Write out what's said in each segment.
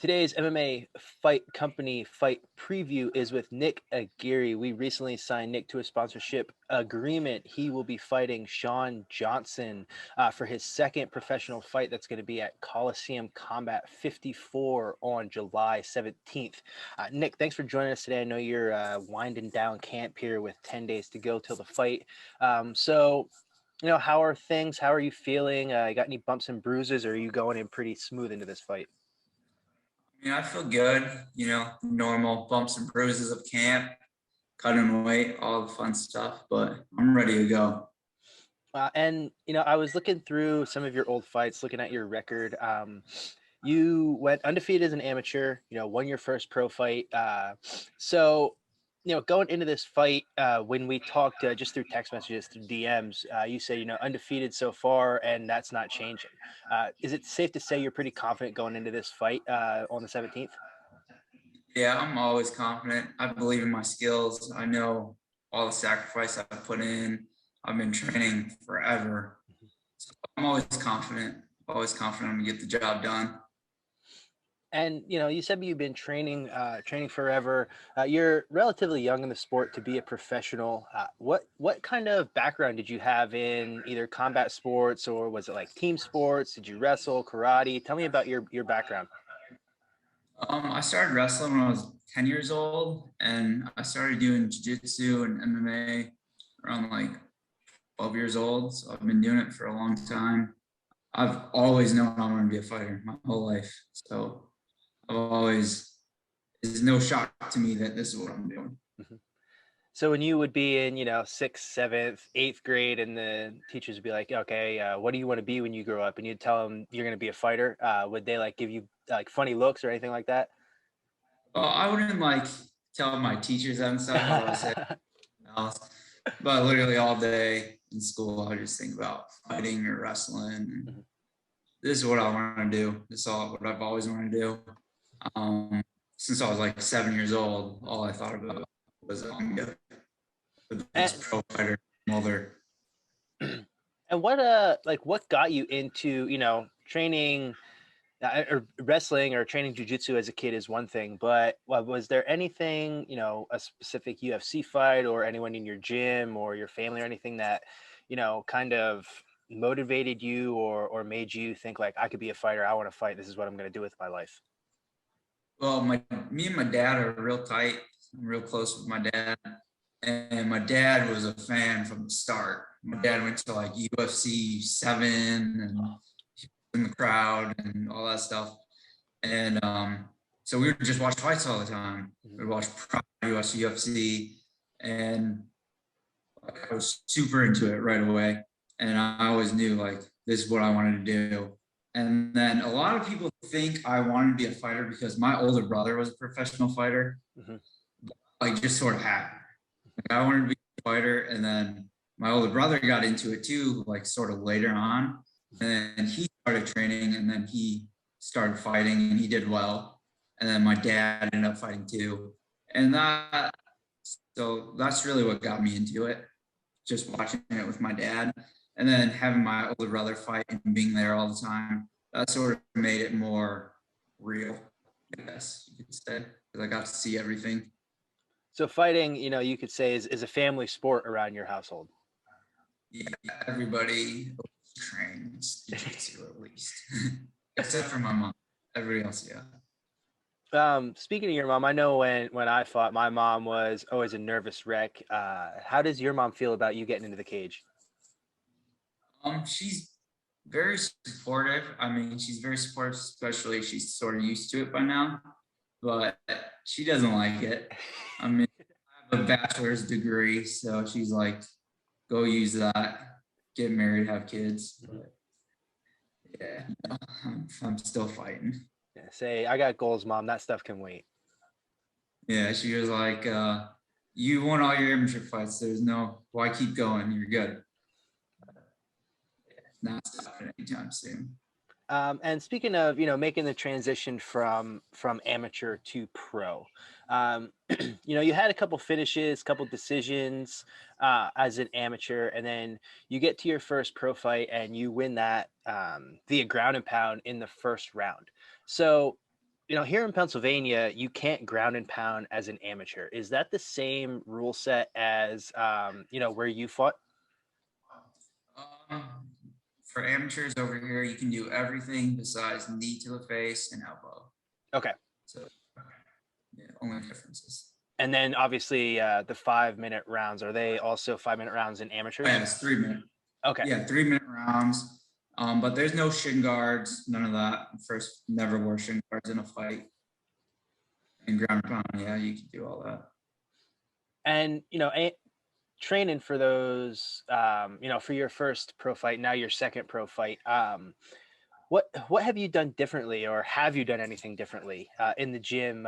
Today's MMA Fight Company fight preview is with Nick Aguirre. We recently signed Nick to a sponsorship agreement. He will be fighting Sean Johnson for his second professional fight that's going to be at Coliseum Combat 54 on July 17th. Nick, thanks for joining us today. I know you're winding down camp here with 10 days to go till the fight. How are things? How are you feeling? You got any bumps and bruises, or are you going in pretty smooth into this fight? I feel good, normal bumps and bruises of camp, cutting weight, all the fun stuff, but I'm ready to go. I was looking through some of your old fights, looking at your record. You went undefeated as an amateur, won your first pro fight. Going into this fight, when we talked just through text messages, through DMs, you say, undefeated so far, and that's not changing. Is it safe to say you're pretty confident going into this fight on the 17th? Yeah, I'm always confident. I believe in my skills. I know all the sacrifice I've put in. I've been training forever. So I'm always confident I'm gonna get the job done. And you said you've been training forever. You're relatively young in the sport to be a professional. What kind of background did you have in either combat sports, or was it like team sports? Did you wrestle, karate? Tell me about your background. I started wrestling when I was 10 years old, and I started doing jiu-jitsu and MMA around like 12 years old. So I've been doing it for a long time. I've always known I want to be a fighter my whole life. So it's no shock to me that this is what I'm doing. Mhm. So when you would be in, sixth, seventh, eighth grade, and the teachers would be like, "Okay, what do you want to be when you grow up?" and you'd tell them you're going to be a fighter, would they like give you like funny looks or anything like that? Well, I wouldn't like tell my teachers that and stuff. I would say else. But literally all day in school, I would just think about fighting or wrestling. Mhm. This is what I want to do. This is all what I've always wanted to do. Um, since I was like 7 years old, all I thought about was And, this pro fighter molder. and what got you into, training or wrestling or training jujitsu as a kid is one thing, but was there anything, a specific UFC fight or anyone in your gym or your family or anything that, kind of motivated you or made you think like, I could be a fighter, I want to fight, this is what I'm going to do with my life? Well, me and my dad are real tight. I'm real close with my dad. And my dad was a fan from the start. My dad went to like UFC 7 and in the crowd and all that stuff. And so we would just watch fights all the time. We'd watch Pride, we watch UFC, and I was super into it right away. And I always knew like this is what I wanted to do. And then a lot of people think I wanted to be a fighter because my older brother was a professional fighter. Mm-hmm. Like just sort of happened. Like, I wanted to be a fighter, and then my older brother got into it too, like sort of later on. And then he started training, and then he started fighting, and he did well. And then my dad ended up fighting too. And so that's really what got me into it, just watching it with my dad. And then having my older brother fight and being there all the time, that sort of made it more real, I guess you could say, because I got to see everything. So fighting, you could say is a family sport around your household. Yeah, everybody trains jiu-jitsu at least, except for my mom. Everybody else, yeah. Speaking of your mom, I know when I fought, my mom was always a nervous wreck. How does your mom feel about you getting into the cage? She's very supportive. I mean, she's very supportive, especially she's sort of used to it by now, but she doesn't like it. I mean, I have a bachelor's degree, so she's like, go use that, get married, have kids. But yeah, no, I'm still fighting. Yeah, say, I got goals, mom. That stuff can wait. Yeah, she was like, you won all your amateur fights. There's no, why keep going? You're good. Not stopping anytime soon. And speaking of, making the transition from amateur to pro, you had a couple finishes, couple decisions as an amateur, and then you get to your first pro fight and you win that via ground and pound in the first round. So Here in Pennsylvania, you can't ground and pound as an amateur. Is that the same rule set as, where you fought? Um, for amateurs over here, you can do everything besides knee to the face and elbow. Okay. So, yeah, only differences. And then obviously the 5-minute rounds, are they also 5-minute rounds in amateurs? Yeah, it's 3 minute. Okay. Yeah, 3 minute rounds. But there's no shin guards, none of that. First, never wore shin guards in a fight. And ground and pound, yeah, you can do all that. And, training for those, for your first pro fight, now your second pro fight, what have you done differently, or have you done anything differently in the gym,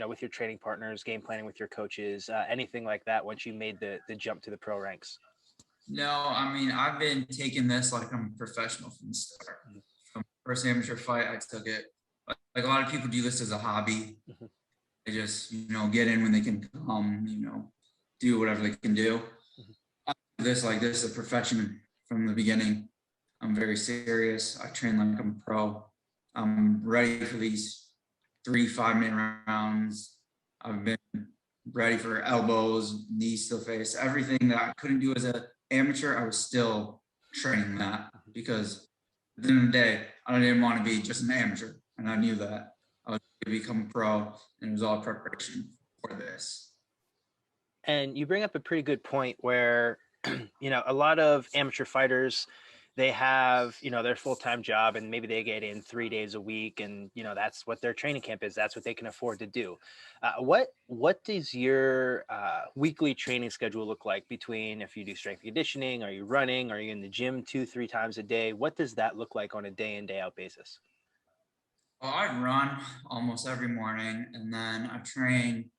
with your training partners, game planning with your coaches, anything like that once you made the jump to the pro ranks? No, I mean, I've been taking this like I'm a professional from the start. Mhm. From first amateur fight, I took it like a lot of people do this as a hobby. Mhm. They just, get in when they can come, do whatever they can do. Mhm. I do this like this is a profession from the beginning. I'm very serious. I train like I'm a pro. I'm ready for these 3 5-minute rounds. I've been ready for elbows, knees to the face, everything that I couldn't do as an amateur. I was still training that because at the end of the day, I didn't want to be just an amateur, and I knew that I was going to become a pro, and it was all preparation for this. And you bring up a pretty good point where, a lot of amateur fighters, they have, their full-time job, and maybe they get in 3 days a week, and, that's what their training camp is. That's what they can afford to do. What does your weekly training schedule look like between, if you do strength conditioning, are you running, are you in the gym 2 3 times a day? What does that look like on a day in, day out basis? Well, I run almost every morning, and then I train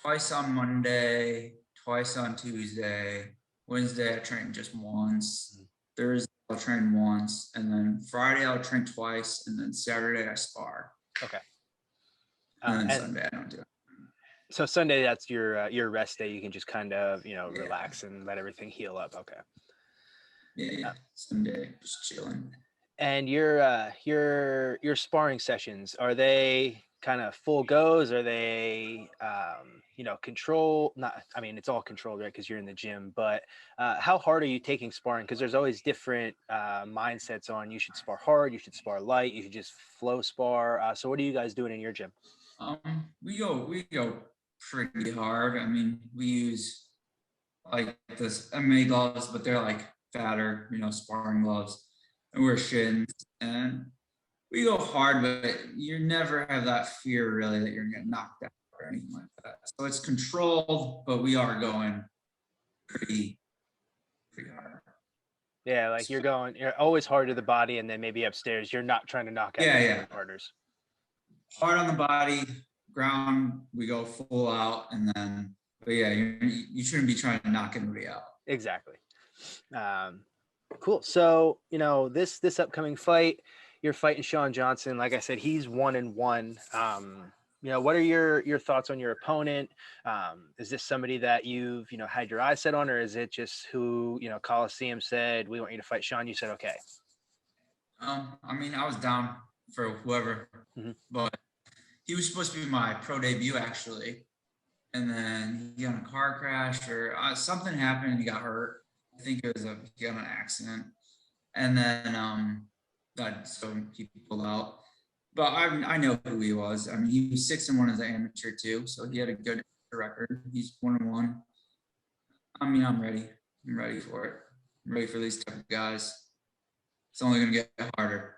twice on Monday, twice on Tuesday. Wednesday, I train just once. Thursday, I'll train once. And then Friday, I'll train twice. And then Saturday, I spar. Okay. And then And Sunday, I don't do it. so Sunday, that's your rest day. You can just kind of, Yeah. relax and let everything heal up. Okay. Yeah. Yeah. Sunday, just chilling. And your sparring sessions, are they kind of full goes? Are they control? Not, I mean, it's all controlled, right? Because you're in the gym. But how hard are you taking sparring? Because there's always different mindsets on, you should spar hard, you should spar light, you should just flow spar. So what are you guys doing in your gym? We go pretty hard. I mean, we use like this MMA gloves, but they're like fatter, sparring gloves. And we're shins. And we go hard, but you never have that fear really that you're gonna get knocked out or anything like that. So it's controlled, but we are going pretty hard. Yeah, like you're always hard to the body, and then maybe upstairs, you're not trying to knock out Yeah, your yeah. partners. Hard on the body, ground, we go full out, and then, but yeah, you shouldn't be trying to knock anybody out. Exactly. Um, cool. So, this upcoming fight, you're fighting Sean Johnson. Like I said, he's 1-1. What are your thoughts on your opponent? Is this somebody that you've, had your eyes set on, or is it just who, Coliseum said, we want you to fight Sean? You said, okay. I mean, I was down for whoever, Hmm. but he was supposed to be my pro debut actually. And then he got in a car crash or something happened and he got hurt. I think it was he got in an accident. And then so he pulled out. But I know who he was. I mean, he was 6-1 as an amateur too, so he had a good record. He's 1-1. I mean, I'm ready. I'm ready for it. I'm ready for these type of guys. It's only gonna get harder.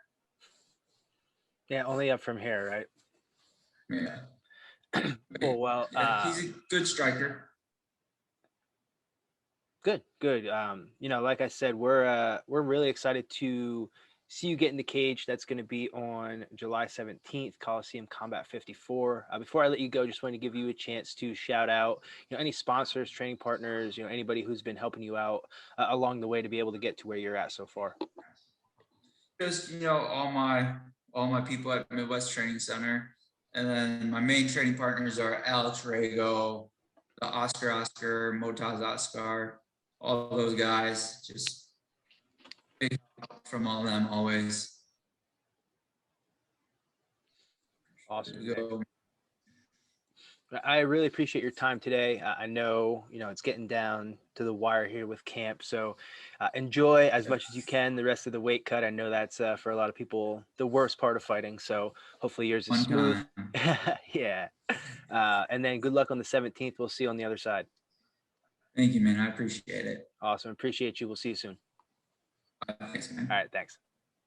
Yeah, only up from here, right? Yeah. Cool. Well, Yeah, he's a good striker. good. Like I said, we're really excited to see you get in the cage. That's going to be on July 17th, Coliseum Combat 54. Before I let you go, just want to give you a chance to shout out, any sponsors, training partners, anybody who's been helping you out along the way to be able to get to where you're at so far. Just all my people at Midwest Training Center, and then my main training partners are Alex Rago, the Oscar, Motaz Oscar, all those guys. Just big help from all of them always. Awesome, Nick. go. I really appreciate your time today. I know, it's getting down to the wire here with camp. So enjoy as much as you can the rest of the weight cut. I know that's for a lot of people the worst part of fighting. So hopefully yours is One smooth. time. Yeah. And then good luck on the 17th. We'll see you on the other side. Thank you, man. I appreciate it. Awesome. Appreciate you. We'll see you soon. Thanks, All man. right. Thanks.